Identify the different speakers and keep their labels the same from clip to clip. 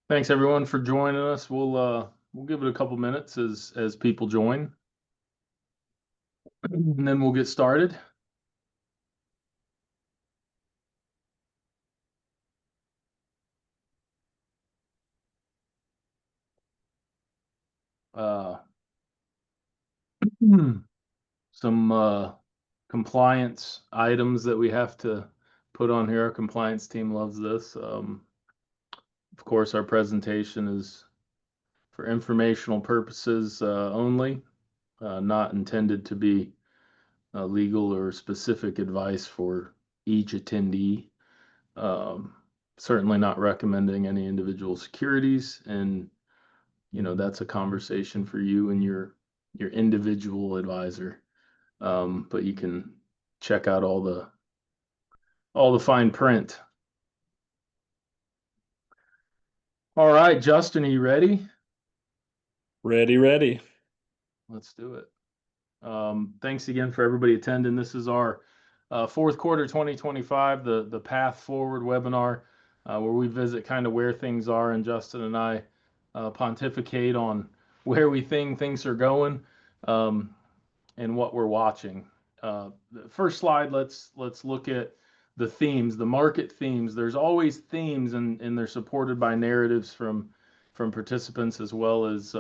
Speaker 1: Thanks everyone for joining us. We'll give it a couple minutes as people join, and then we'll get started. Uh, some compliance items that we have to put on here. Our compliance team loves this. Of course, our presentation is for informational purposes only, not intended to be legal or specific advice for each attendee. Um, Certainly not recommending any individual securities, and that's a conversation for you and your individual advisor. But you can check out all the fine print. All right, Justin, are you ready?
Speaker 2: Ready, ready.
Speaker 1: Let's do it. Thanks again for everybody attending. This is our fourth quarter 2025, the Path Forward webinar, where we visit kind of where things are, and Justin and I pontificate on where we think things are going, and what we're watching. The first slide, let's look at the themes, the market themes. There's always themes, and they're supported by narratives from participants as well as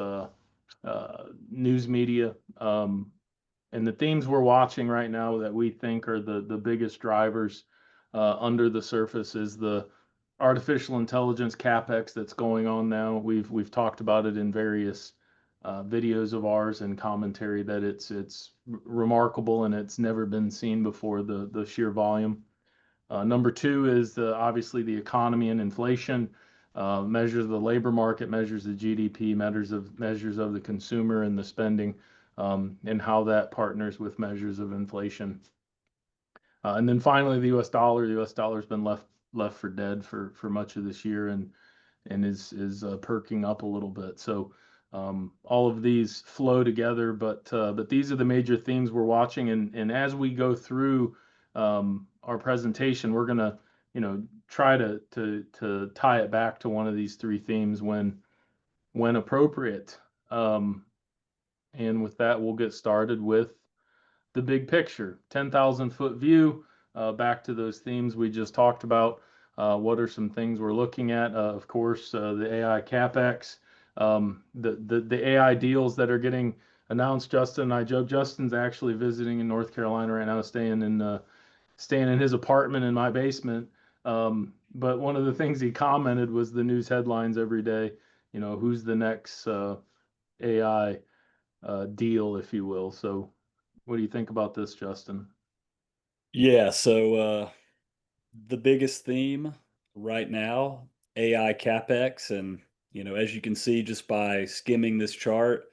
Speaker 1: news media. And the themes we're watching right now that we think are the biggest drivers under the surface is the artificial intelligence capex that's going on now. We've talked about it in various videos of ours and commentary that it's remarkable and it's never been seen before, the sheer volume. Number two is obviously the economy and inflation. Measures the labor market, measures the GDP, measures of the consumer and the spending, and how that partners with measures of inflation. And then finally, the U.S. dollar. The U.S. dollar has been left for dead for much of this year, and is perking up a little bit. So all of these flow together, but these are the major themes we're watching, and as we go through our presentation, we're gonna try to tie it back to one of these three themes when appropriate. Um, and with that, we'll get started with the big picture, 10,000-foot view, back to those themes we just talked about. What are some things we're looking at? Of course, the AI capex, the AI deals that are getting announced. Justin and I joke, Justin's actually visiting in North Carolina right now, staying in his apartment in my basement. But one of the things he commented was the news headlines every day. Who's the next AI deal, if you will. So what do you think about this, Justin?
Speaker 2: Yeah, so the biggest theme right now, AI CapEx, and as you can see just by skimming this chart,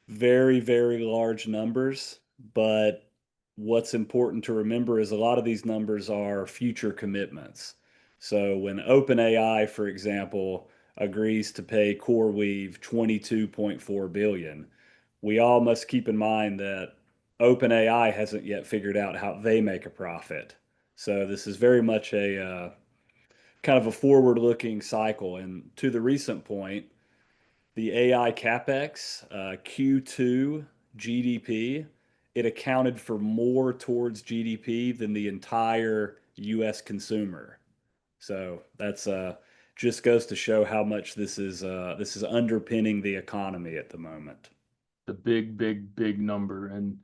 Speaker 2: very, very large numbers. But what's important to remember is a lot of these numbers are future commitments. So when OpenAI, for example, agrees to pay CoreWeave 22.4 billion, we all must keep in mind that OpenAI hasn't yet figured out how they make a profit. So this is very much a kind of a forward-looking cycle. And to the recent point, the AI capex, Q2 GDP, it accounted for more towards GDP than the entire U.S. consumer. So that's just goes to show how much this is underpinning the economy at the moment.
Speaker 1: The big, big, big number. And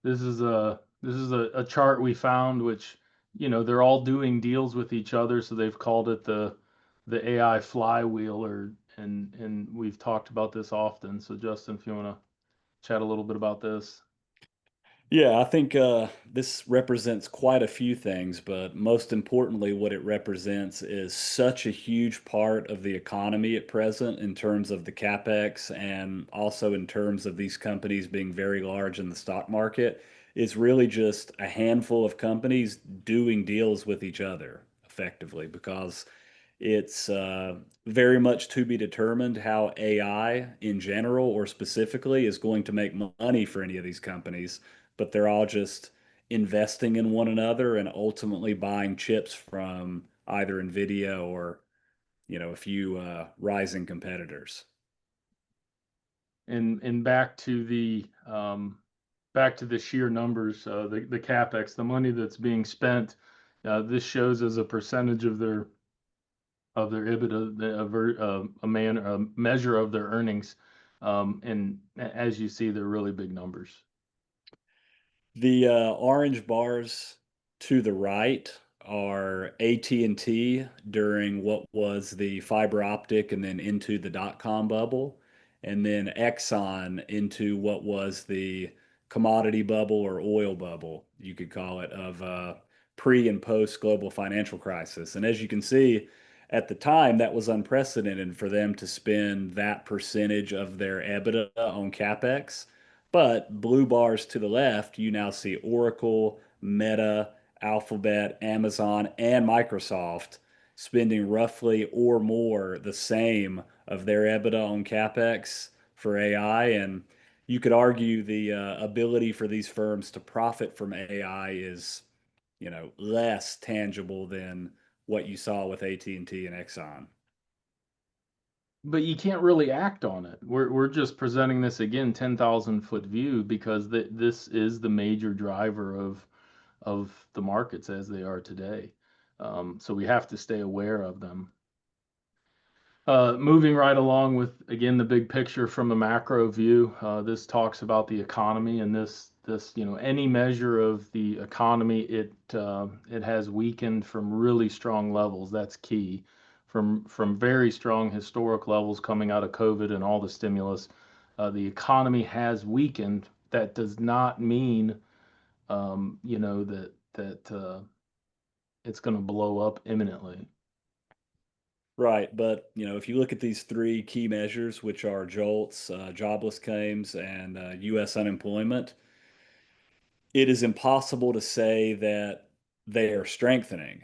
Speaker 1: this is a chart we found, which they're all doing deals with each other, so they've called it the AI flywheel, and we've talked about this often. So Justin, if you want to chat a little bit about this.
Speaker 2: Yeah, I think this represents quite a few things, but most importantly, what it represents is such a huge part of the economy at present in terms of the capex and also in terms of these companies being very large in the stock market. It's really just a handful of companies doing deals with each other effectively because it's very much to be determined how AI in general or specifically is going to make money for any of these companies, but they're all just investing in one another and ultimately buying chips from either NVIDIA or a few rising competitors.
Speaker 1: And back to the sheer numbers, the capex, the money that's being spent. This shows as a percentage of their EBITDA, a measure of their earnings. And as you see, they're really big numbers.
Speaker 2: The orange bars to the right are AT&T during what was the fiber optic and then into the dot-com bubble, and then Exxon into what was the commodity bubble or oil bubble, you could call it, of pre and post global financial crisis. And as you can see, at the time, that was unprecedented for them to spend that percentage of their EBITDA on CapEx. But blue bars to the left, you now see Oracle, Meta, Alphabet, Amazon, and Microsoft spending roughly or more the same of their EBITDA on CapEx for AI. And you could argue the ability for these firms to profit from AI is, less tangible than what you saw with AT&T and T and Exxon.
Speaker 1: But you can't really act on it. We're just presenting this again, 10,000 foot view, because this is the major driver of the markets as they are today. So we have to stay aware of them. Moving right along with, again, the big picture from a macro view, this talks about the economy, and any measure of the economy, it has weakened from really strong levels. That's key. From very strong historic levels coming out of COVID and all the stimulus, the economy has weakened. That does not mean, that it's going to blow up imminently.
Speaker 2: Right, but if you look at these three key measures, which are JOLTS, jobless claims, and U.S. unemployment, it is impossible to say that they are strengthening.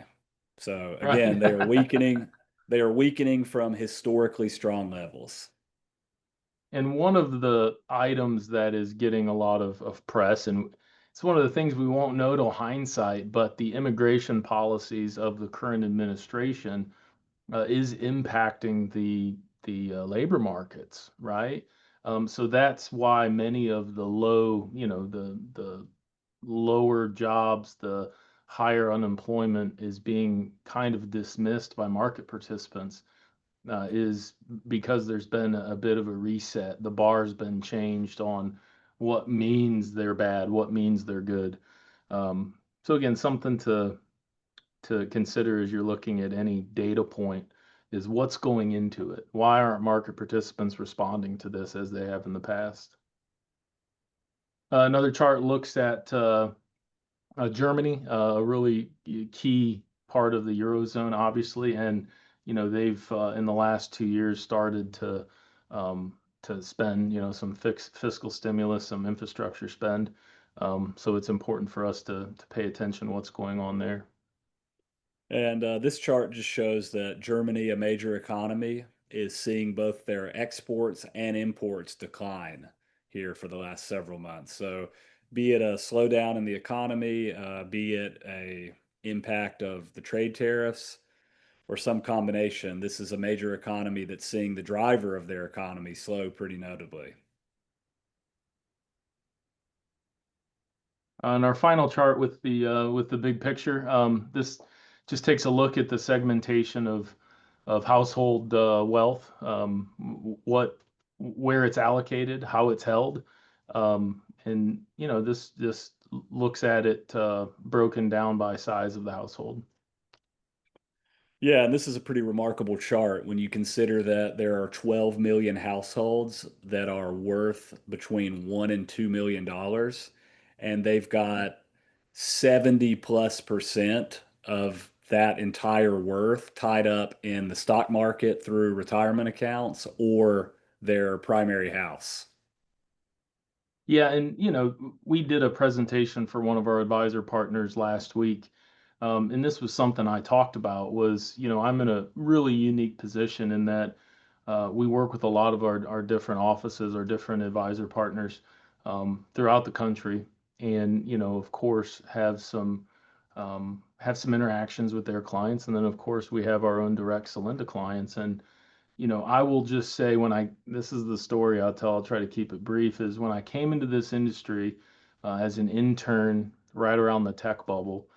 Speaker 2: So
Speaker 1: Right.
Speaker 2: again, they are weakening. They are weakening from historically strong levels.
Speaker 1: And one of the items that is getting a lot of press, and it's one of the things we won't know till hindsight, but the immigration policies of the current administration is impacting the labor markets, right? So that's why many of the the lower jobs, the higher unemployment is being kind of dismissed by market participants, is because there's been a bit of a reset. The bar's been changed on what means they're bad, what means they're good. So again, something to consider as you're looking at any data point is what's going into it. Why aren't market participants responding to this as they have in the past? Another chart looks at Germany, a really key part of the Eurozone, obviously, and they've in the last 2 years started to spend some fiscal stimulus, some infrastructure spend. So it's important for us to pay attention to what's going on there.
Speaker 2: And this chart just shows that Germany, a major economy, is seeing both their exports and imports decline here for the last several months. So, be it a slowdown in the economy, be it a impact of the trade tariffs, or some combination, this is a major economy that's seeing the driver of their economy slow pretty notably.
Speaker 1: On our final chart with the big picture, this just takes a look at the segmentation of household wealth, what where it's allocated, how it's held, and this looks at it broken down by size of the household.
Speaker 2: Yeah, and this is a pretty remarkable chart when you consider that there are 12 million households that are worth between $1 and $2 million, and they've got 70 plus percent of that entire worth tied up in the stock market through retirement accounts or their primary house.
Speaker 1: Yeah, and we did a presentation for one of our advisor partners last week, and this was something I talked about. Was I'm in a really unique position in that we work with a lot of our different offices, our different advisor partners throughout the country, and of course have some have some interactions with their clients. And then, of course, we have our own direct Sollinda clients. And I will just say this is the story I'll tell, I'll try to keep it brief, is when I came into this industry as an intern right around the tech bubble,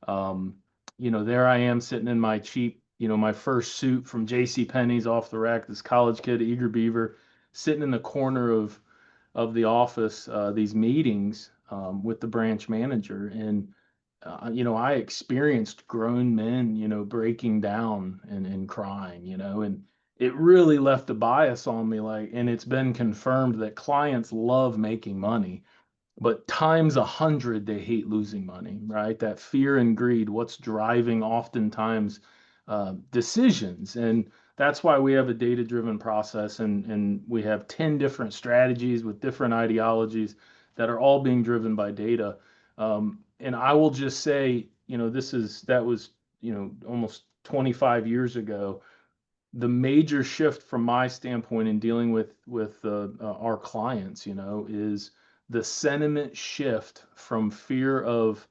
Speaker 1: um, there I am sitting in my cheap, my first suit from J.C. Penney's off the rack, this college kid, eager beaver, sitting in the corner of the office, these meetings with the branch manager. And I experienced grown men, breaking down and crying, and it really left a bias on me. And it's been confirmed that clients love making money, but times 100 they hate losing money, right? That fear and greed, what's driving oftentimes decisions. And that's why we have a data driven process, and we have 10 different strategies with different ideologies that are all being driven by data. And I will just say, that was, almost 25 years ago. The major shift from my standpoint in dealing with our clients, is the sentiment shift from fear of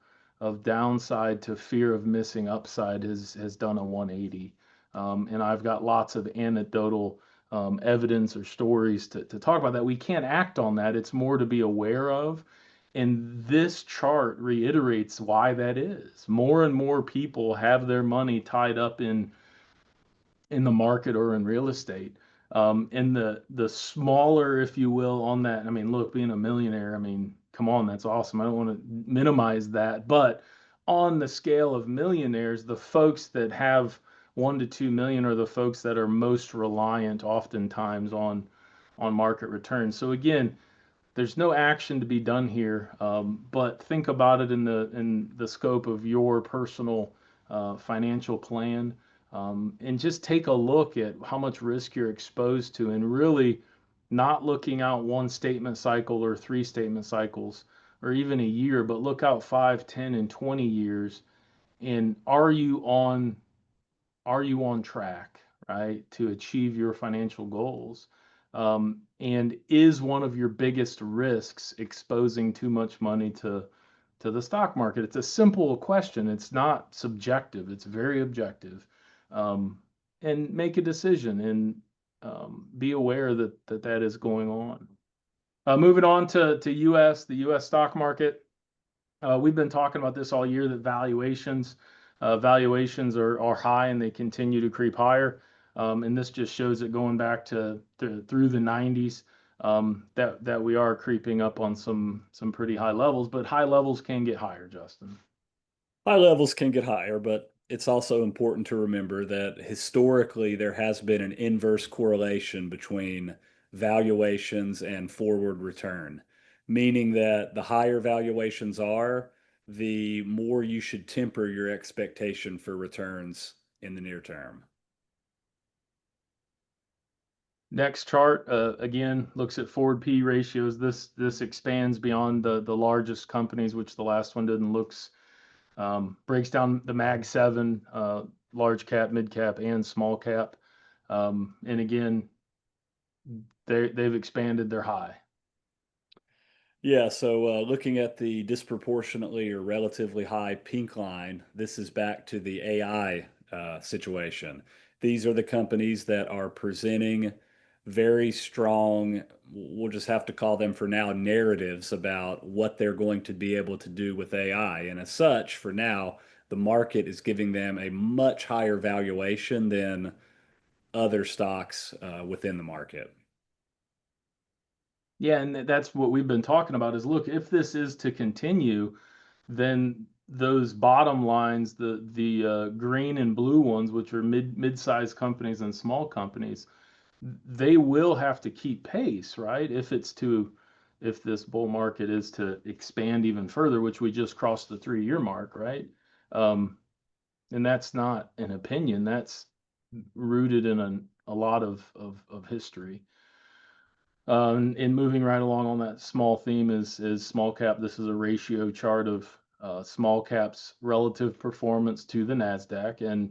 Speaker 1: downside to fear of missing upside has done a 180. And I've got lots of anecdotal evidence or stories to talk about that. We can't act on that. It's more to be aware of. And this chart reiterates why that is. More and more people have their money tied up in the market or in real estate. And the smaller, if you will, on that. I mean, look, being a millionaire, I mean, come on, that's awesome. I don't want to minimize that, but on the scale of millionaires, the folks that have 1 to 2 million are the folks that are most reliant, oftentimes, on market returns. So again, there's no action to be done here, but think about it in the scope of your personal financial plan, and just take a look at how much risk you're exposed to, and really not looking out one statement cycle or three statement cycles or even a year, but look out 5, 10, and 20 years. And are you on track, right, to achieve your financial goals? And is one of your biggest risks exposing too much money to the stock market? It's a simple question. It's not subjective. It's very objective. Um, and make a decision, and be aware that is going on. Moving on to the U.S. stock market. We've been talking about this all year, that valuations are high and they continue to creep higher. And this just shows it going back through the 90s, that we are creeping up on some pretty high levels, but high levels can get higher, Justin.
Speaker 2: High levels can get higher, but it's also important to remember that historically there has been an inverse correlation between valuations and forward return, meaning that the higher valuations are, the more you should temper your expectation for returns in the near term.
Speaker 1: Next chart, again, looks at forward P ratios. This expands beyond the largest companies, which the last one didn't. Breaks down the Mag 7, large cap, mid cap, and small cap. And again, they've expanded their high.
Speaker 2: Yeah, so looking at the disproportionately or relatively high pink line, this is back to the AI situation. These are the companies that are presenting very strong, we'll just have to call them for now, narratives about what they're going to be able to do with AI. And as such, for now, the market is giving them a much higher valuation than other stocks within the market.
Speaker 1: Yeah, and that's what we've been talking about, is look, if this is to continue, then those bottom lines, the green and blue ones, which are mid-sized companies and small companies, they will have to keep pace, right? If this bull market is to expand even further, which we just crossed the 3-year mark, right? Um, and that's not an opinion. That's rooted in a lot of history. And moving right along on that small theme is small cap. This is a ratio chart of small caps relative performance to the Nasdaq, and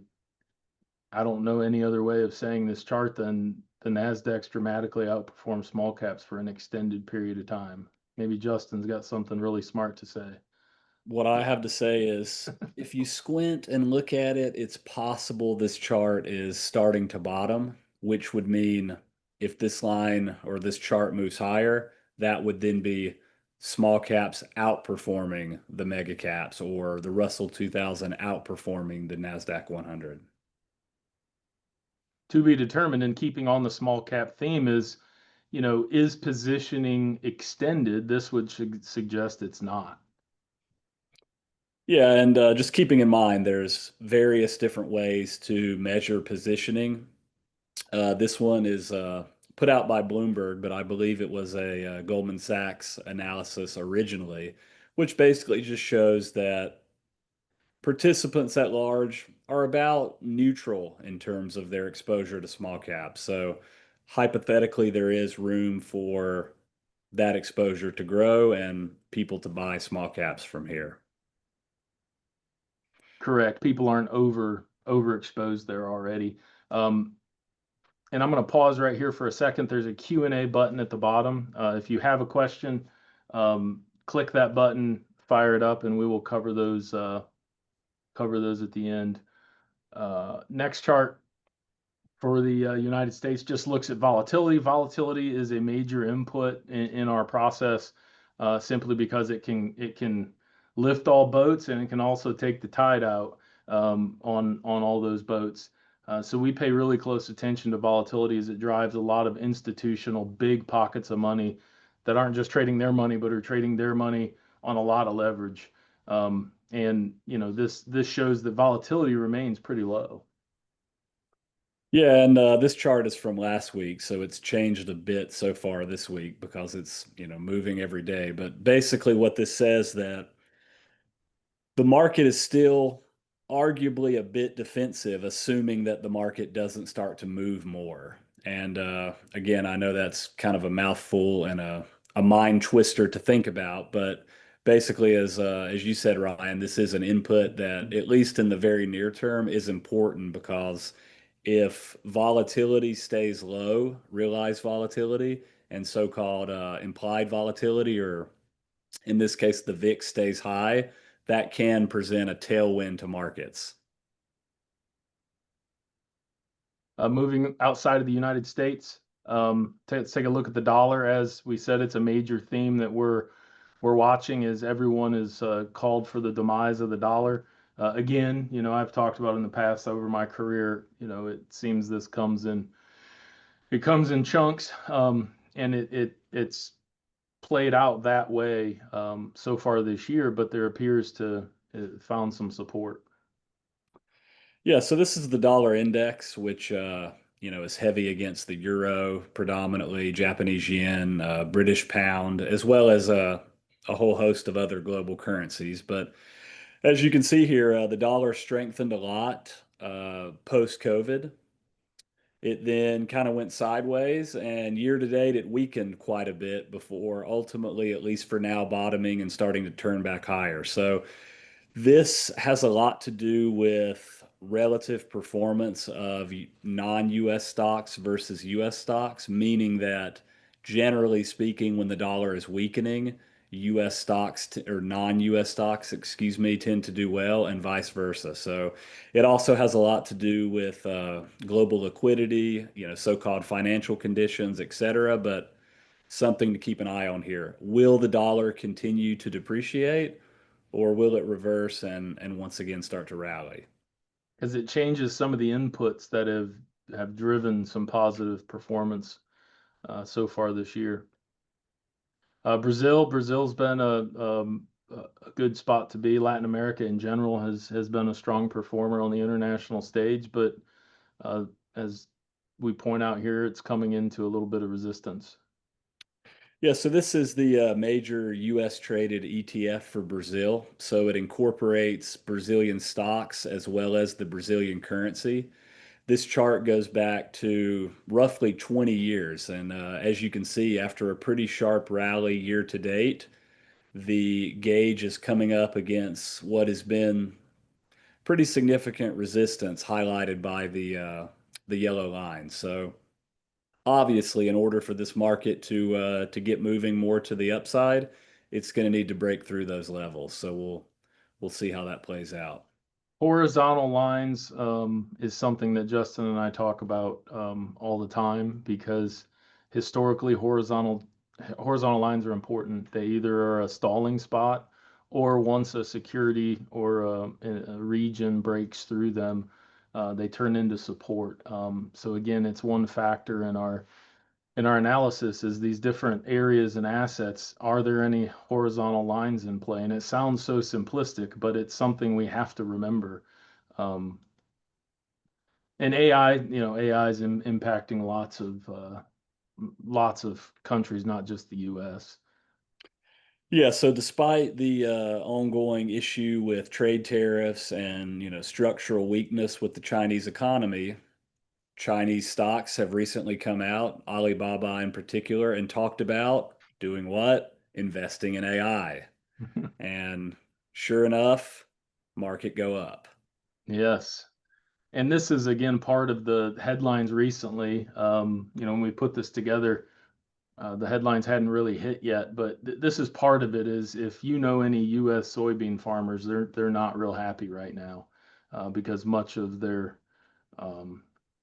Speaker 1: I don't know any other way of saying this chart than the Nasdaq's dramatically outperformed small caps for an extended period of time. Maybe Justin's got something really smart to say.
Speaker 2: What I have to say is if you squint and look at it, it's possible this chart is starting to bottom, which would mean if this line or this chart moves higher, that would then be small caps outperforming the mega caps or the Russell 2000 outperforming the NASDAQ 100.
Speaker 1: To be determined, and keeping on the small cap theme is, is positioning extended? This would suggest it's not.
Speaker 2: Yeah, and just keeping in mind, there's various different ways to measure positioning. This one is put out by Bloomberg, but I believe it was a Goldman Sachs analysis originally, which basically just shows that participants at large are about neutral in terms of their exposure to small caps. So hypothetically, there is room for that exposure to grow and people to buy small caps from here.
Speaker 1: Correct. People aren't overexposed there already. Um, and I'm going to pause right here for a second. There's a Q&A button at the bottom. If you have a question, click that button, fire it up, and we will cover those at the end. Next chart for the United States just looks at volatility. Volatility is a major input in our process, simply because it can lift all boats, and it can also take the tide out on all those boats. So we pay really close attention to volatility as it drives a lot of institutional big pockets of money that aren't just trading their money, but are trading their money on a lot of leverage. And this shows that volatility remains pretty low.
Speaker 2: Yeah, and this chart is from last week, so it's changed a bit so far this week because it's, moving every day. But basically what this says that the market is still arguably a bit defensive, assuming that the market doesn't start to move more. And again, I know that's kind of a mouthful and a mind twister to think about, but basically, as you said, Ryan, this is an input that, at least in the very near term, is important because if volatility stays low, realized volatility, and so-called implied volatility, or in this case, the VIX stays high, that can present a tailwind to markets.
Speaker 1: Moving outside of the United States, let's take a look at the dollar. As we said, it's a major theme that we're watching as everyone is called for the demise of the dollar. Again, I've talked about in the past over my career. It seems it comes in chunks, and it's played out that way so far this year, but there appears to it found some support.
Speaker 2: Yeah, so this is the dollar index, which is heavy against the euro, predominantly Japanese yen, British pound, as well as a whole host of other global currencies. But as you can see here, the dollar strengthened a lot post-COVID. It then kind of went sideways, and year to date, it weakened quite a bit before ultimately, at least for now, bottoming and starting to turn back higher. So this has a lot to do with relative performance of non-US stocks versus US stocks, meaning that generally speaking, when the dollar is weakening, US stocks or non-US stocks, excuse me, tend to do well and vice versa. So it also has a lot to do with global liquidity, so-called financial conditions, et cetera. But something to keep an eye on here. Will the dollar continue to depreciate? Or will it reverse and once again start to rally?
Speaker 1: Because it changes some of the inputs that have driven some positive performance so far this year. Brazil's been a good spot to be. Latin America in general has been a strong performer on the international stage, but uh, as we point out here, it's coming into a little bit of resistance.
Speaker 2: Yeah, so this is the major US traded ETF for Brazil. So it incorporates Brazilian stocks as well as the Brazilian currency. This chart goes back to roughly 20 years. And as you can see, after a pretty sharp rally year to date, the gauge is coming up against what has been pretty significant resistance highlighted by the yellow line. So obviously, in order for this market to get moving more to the upside, it's going to need to break through those levels. So we'll see how that plays out.
Speaker 1: Horizontal lines is something that Justin and I talk about all the time because historically horizontal lines are important. They either are a stalling spot or once a security or a region breaks through them, they turn into support. So again, it's one factor in our analysis is these different areas and assets. Are there any horizontal lines in play? And it sounds so simplistic, but it's something we have to remember. Um, and AI, AI is impacting lots of countries, not just the U.S.
Speaker 2: Yeah, so despite the ongoing issue with trade tariffs and structural weakness with the Chinese economy, Chinese stocks have recently come out, Alibaba in particular, and talked about doing what? Investing in AI. And sure enough, market go up.
Speaker 1: Yes. And this is again part of the headlines recently. When we put this together, the headlines hadn't really hit yet, but this is part of it. Is if you know any U.S. soybean farmers, they're not real happy right now because um,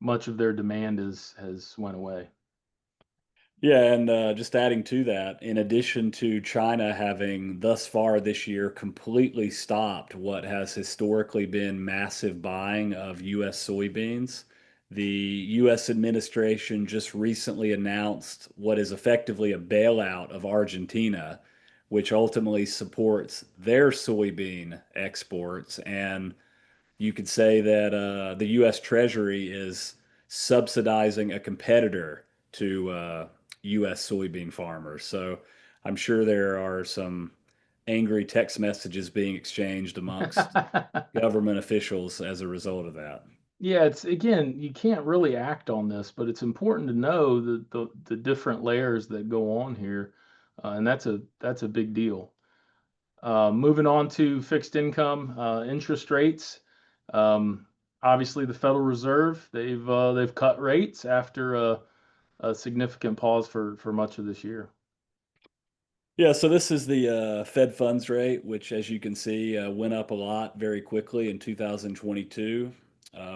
Speaker 1: much of their demand is has went away.
Speaker 2: Yeah, and just adding to that, in addition to China having thus far this year completely stopped what has historically been massive buying of U.S. soybeans, the U.S. administration just recently announced what is effectively a bailout of Argentina, which ultimately supports their soybean exports. And you could say that the U.S. Treasury is subsidizing a competitor to U.S. soybean farmers. So I'm sure there are some angry text messages being exchanged amongst government officials as a result of that.
Speaker 1: Yeah, it's again, you can't really act on this, but it's important to know the different layers that go on here, and that's a big deal. Moving on to fixed income interest rates. Um, Obviously, the Federal Reserve they've cut rates after a significant pause for much of this year.
Speaker 2: Yeah, so this is the Fed funds rate, which, as you can see, went up a lot very quickly in 2022.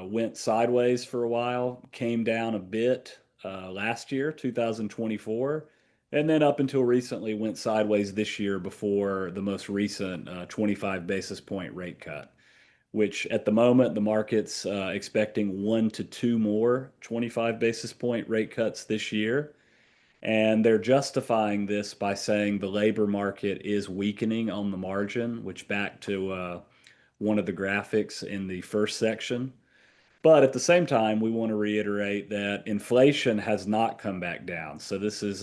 Speaker 2: Went sideways for a while, came down a bit last year, 2024, and then up until recently went sideways this year before the most recent 25 basis point rate cut, which at the moment the market's expecting 1 to 2 more 25 basis point rate cuts this year. And they're justifying this by saying the labor market is weakening on the margin, which back to one of the graphics in the first section. But at the same time, we want to reiterate that inflation has not come back down. So this is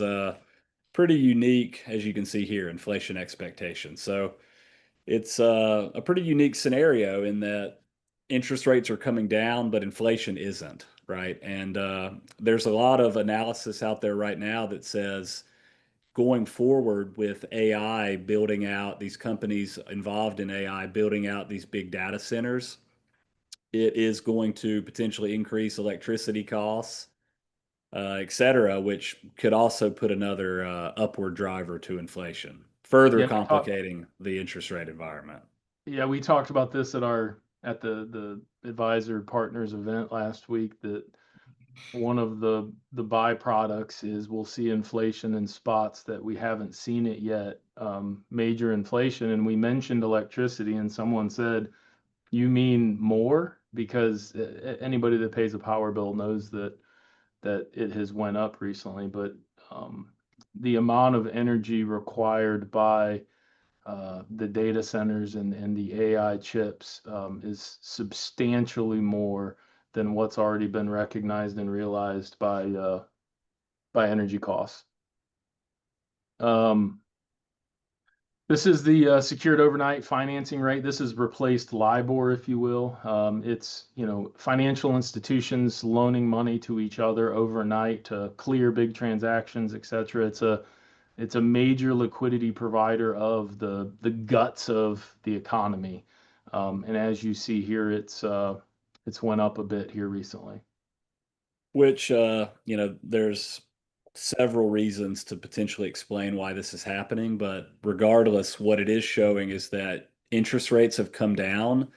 Speaker 2: pretty unique, as you can see here, inflation expectations. So it's a pretty unique scenario in that interest rates are coming down, but inflation isn't, right? And there's a lot of analysis out there right now that says going forward with AI building out these companies involved in AI building out these big data centers, it is going to potentially increase electricity costs, et cetera, which could also put another upward driver to inflation, further
Speaker 1: Yeah,
Speaker 2: complicating the interest rate environment.
Speaker 1: we talked about this at the advisor partners event last week that one of the byproducts is we'll see inflation in spots that we haven't seen it yet, major inflation. And we mentioned electricity, and someone said, "You mean more?" Because anybody that pays a power bill knows that it has went up recently. But um, the amount of energy required by the data centers and the AI chips is substantially more than what's already been recognized and realized by energy costs. Um, this is the secured overnight financing rate. This has replaced LIBOR, if you will. It's, financial institutions loaning money to each other overnight to clear big transactions, et cetera. It's a major liquidity provider of the guts of the economy. And as you see here, it's went up a bit here recently.
Speaker 2: Which there's several reasons to potentially explain why this is happening, but regardless, what it is showing is that interest rates have come down,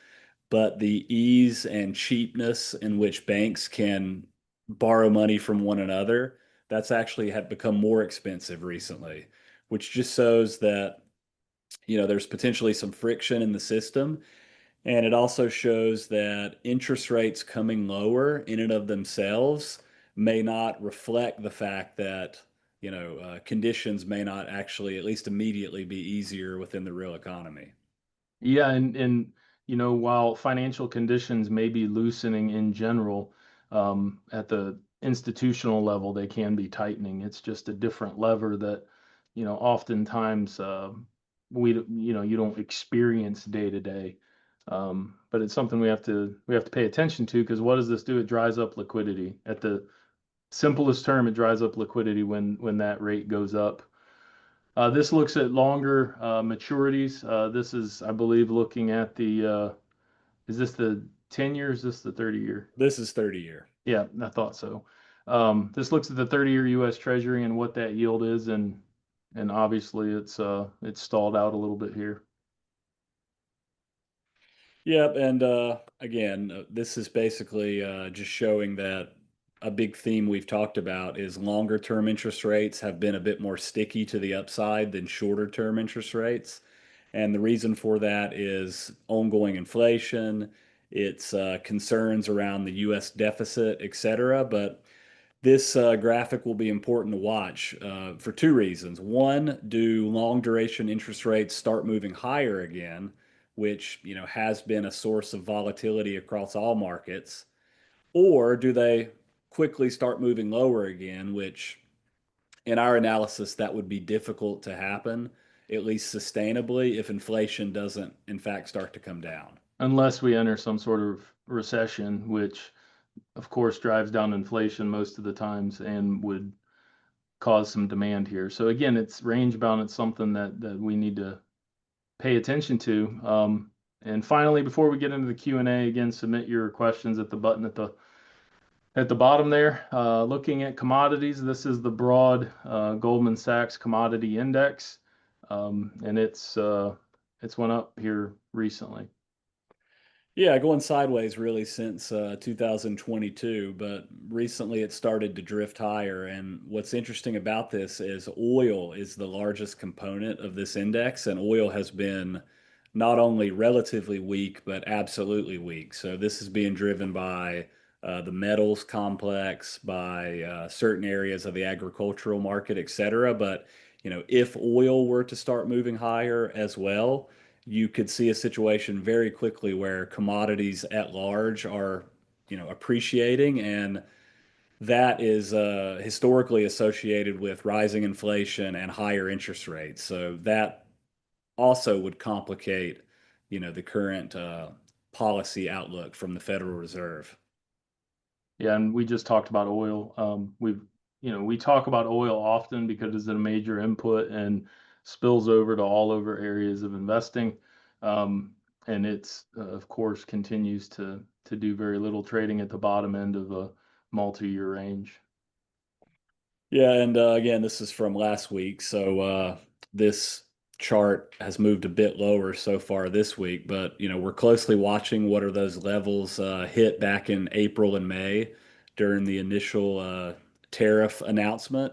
Speaker 2: but the ease and cheapness in which banks can borrow money from one another, that's actually had become more expensive recently, which just shows that, there's potentially some friction in the system. And it also shows that interest rates coming lower in and of themselves may not reflect the fact that, conditions may not actually, at least immediately, be easier within the real economy.
Speaker 1: Yeah, and while financial conditions may be loosening in general, at the institutional level, they can be tightening. It's just a different lever that, oftentimes you don't experience day to day. But it's something we have to pay attention to because what does this do? It dries up liquidity. At the simplest term, it dries up liquidity when that rate goes up. This looks at longer maturities. This is, I believe, looking at is this the 10 year? Is this the 30 year?
Speaker 2: This is 30 year.
Speaker 1: Yeah, I thought so. This looks at the 30-year U.S. Treasury and what that yield is, and obviously it's stalled out a little bit here.
Speaker 2: Yep, and again, this is basically just showing that a big theme we've talked about is longer term interest rates have been a bit more sticky to the upside than shorter term interest rates. And the reason for that is ongoing inflation, it's concerns around the US deficit, et cetera. But this graphic will be important to watch for two reasons. One, do long duration interest rates start moving higher again, which has been a source of volatility across all markets, or do they quickly start moving lower again, which in our analysis that would be difficult to happen, at least sustainably, if inflation doesn't in fact start to come down.
Speaker 1: Unless we enter some sort of recession, which of course drives down inflation most of the times and would cause some demand here. So again, it's range bound. It's something that we need to pay attention to. And finally, before we get into the Q&A, again, submit your questions at the button at the bottom there. Looking at commodities, this is the broad Goldman Sachs commodity index, and it's went up here recently.
Speaker 2: Yeah, going sideways really since 2022, but recently it started to drift higher. And what's interesting about this is oil is the largest component of this index, and oil has been not only relatively weak, but absolutely weak. So this is being driven by the metals complex, by certain areas of the agricultural market, et cetera. But, if oil were to start moving higher as well, you could see a situation very quickly where commodities at large are, appreciating, and that is historically associated with rising inflation and higher interest rates. So that also would complicate, the current policy outlook from the Federal Reserve.
Speaker 1: Yeah, and we just talked about oil. We talk about oil often because it's a major input and spills over to all over areas of investing. And it's, of course, continues to do very little trading at the bottom end of a multi-year range.
Speaker 2: Yeah, and again, this is from last week, so this chart has moved a bit lower so far this week, but we're closely watching what are those levels hit back in April and May during the initial tariff announcement.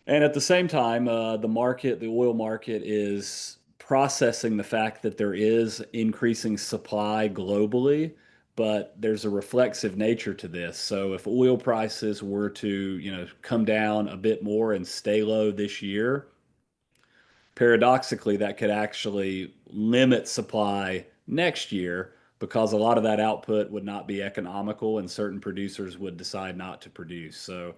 Speaker 2: And at the same time, the oil market is processing the fact that there is increasing supply globally, but there's a reflexive nature to this. So if oil prices were to, come down a bit more and stay low this year, paradoxically, that could actually limit supply next year because a lot of that output would not be economical and certain producers would decide not to produce. So,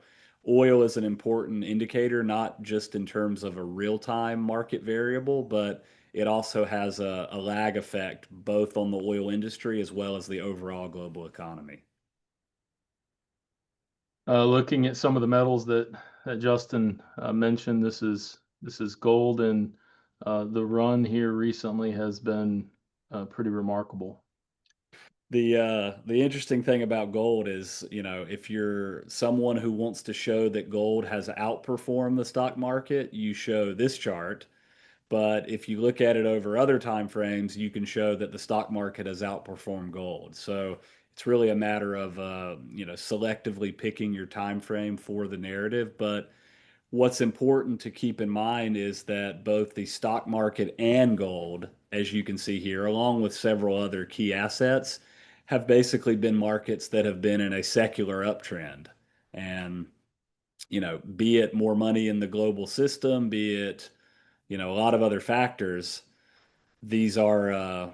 Speaker 2: oil is an important indicator, not just in terms of a real time market variable, but it also has a lag effect both on the oil industry as well as the overall global economy.
Speaker 1: Looking at some of the metals that Justin mentioned, this is gold, and the run here recently has been pretty remarkable.
Speaker 2: The interesting thing about gold is, if you're someone who wants to show that gold has outperformed the stock market, you show this chart. But if you look at it over other time frames, you can show that the stock market has outperformed gold. So it's really a matter of selectively picking your time frame for the narrative. But what's important to keep in mind is that both the stock market and gold, as you can see here, along with several other key assets, have basically been markets that have been in a secular uptrend. And, be it more money in the global system, be it, a lot of other factors, these are,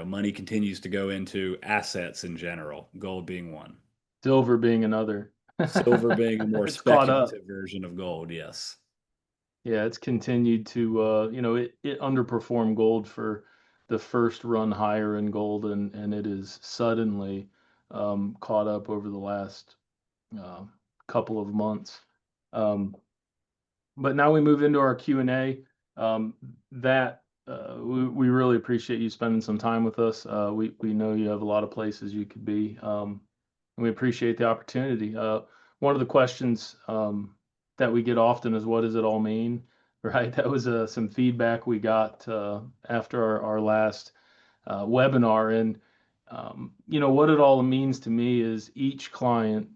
Speaker 2: money continues to go into assets in general, gold being one.
Speaker 1: Silver being another.
Speaker 2: Silver being a more
Speaker 1: It's caught up.
Speaker 2: speculative version of gold, yes.
Speaker 1: Yeah, it's continued to, it underperformed gold for the first run higher in gold, and it is suddenly caught up over the last uh, couple of months. Um, but now we move into our Q&A. Um, that we really appreciate you spending some time with us. We know you have a lot of places you could be, and we appreciate the opportunity. One of the questions that we get often is, what does it all mean? Right? That was some feedback we got after our last webinar. And, what it all means to me is each client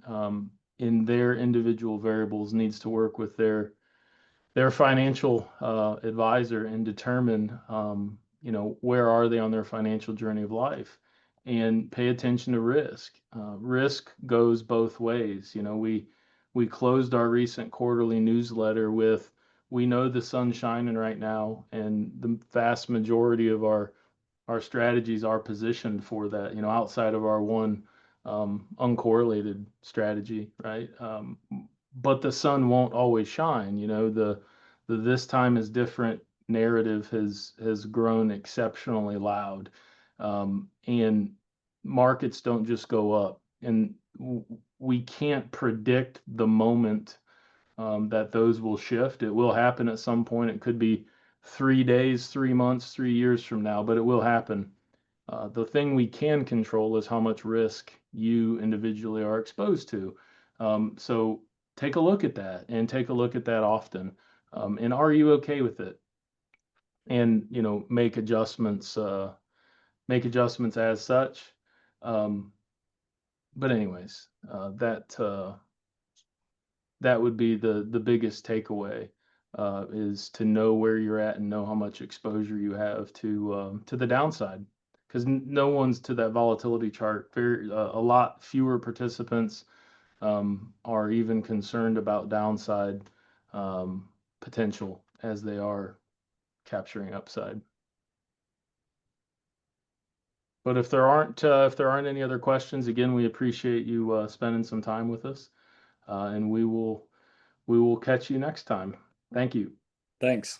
Speaker 1: in their individual variables needs to work with their financial advisor and determine, where are they on their financial journey of life, and pay attention to risk. Risk goes both ways. We closed our recent quarterly newsletter with, we know the sun's shining right now, and the vast majority of our strategies are positioned for that, outside of our one uncorrelated strategy, right? But the sun won't always shine. The this time is different narrative has grown exceptionally loud, and markets don't just go up, and we can't predict the moment that those will shift. It will happen at some point. It could be 3 days, 3 months, 3 years from now, but it will happen. The thing we can control is how much risk you individually are exposed to. So take a look at that, and take a look at that often. And are you okay with it? And make adjustments as such. Um, but anyways, that would be the biggest takeaway, is to know where you're at and know how much exposure you have to the downside, because no one's to that volatility chart. A lot fewer participants are even concerned about downside potential as they are capturing upside. But if there aren't any other questions, again, we appreciate you spending some time with us, and we will catch you next time. Thank you.
Speaker 2: Thanks.